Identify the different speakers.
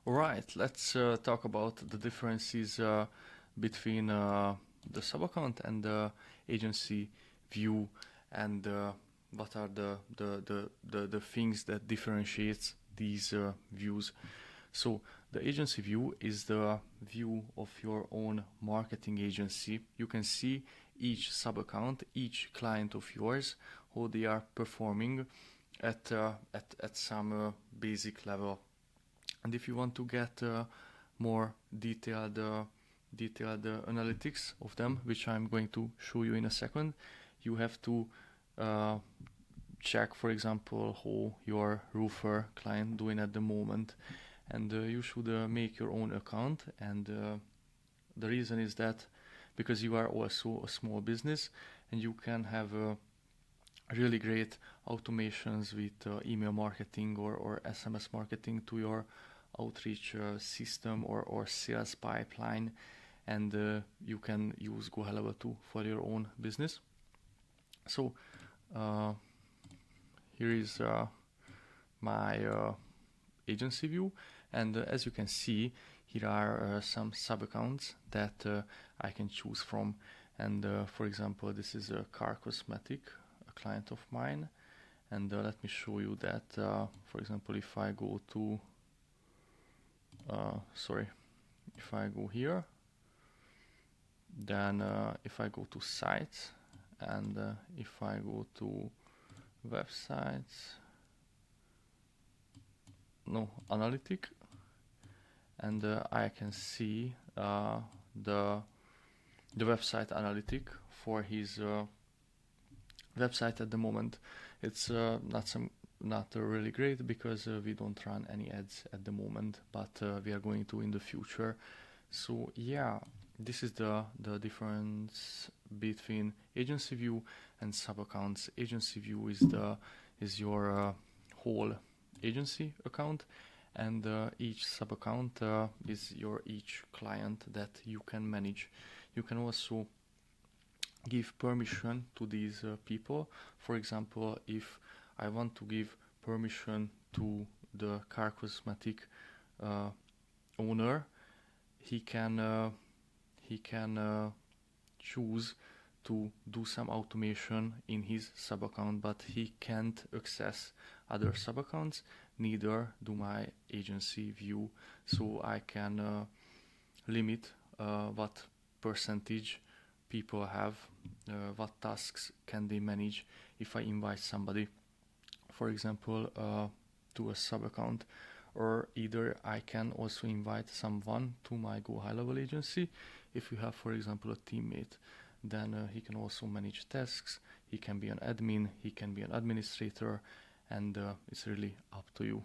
Speaker 1: Alright, let's talk about the differences between the sub-account and the agency view, and what are the things that differentiates these views. So the agency view is the view of your own marketing agency. You can see each sub-account, each client of yours, how they are performing at some basic level. And if you want to get more detailed analytics of them, which I'm going to show you in a second, you have to uh, check, for example, how your roofer client doing at the moment, and you should make your own account. And the reason is that because you are also a small business, and you can have really great automations with email marketing or SMS marketing to your outreach system or sales pipeline, and you can use GoHighLevel too for your own business. So uh, here is my agency view, and as you can see, here are some sub accounts that I can choose from. And for example, this is a car cosmetic, a client of mine, and let me show you that. For example, if I go to if I go here, then if I go to sites, and if I go to websites, no, analytic, and I can see the website analytic for his website at the moment. It's not really great because we don't run any ads at the moment, but we are going to in the future. So yeah, this is the difference between agency view and sub accounts. Agency view is your whole agency account, and each sub account is your each client that you can manage. You can also give permission to these people. For example, if I want to give permission to the car cosmetic owner, he can choose to do some automation in his sub account, but he can't access other sub accounts. Neither do my agency view, so I can limit what percentage people have, what tasks can they manage if I invite somebody, for example, to a sub account. Or either I can also invite someone to my GoHighLevel agency. If you have, for example, a teammate, then he can also manage tasks. He can be an admin, he can be an administrator, and it's really up to you.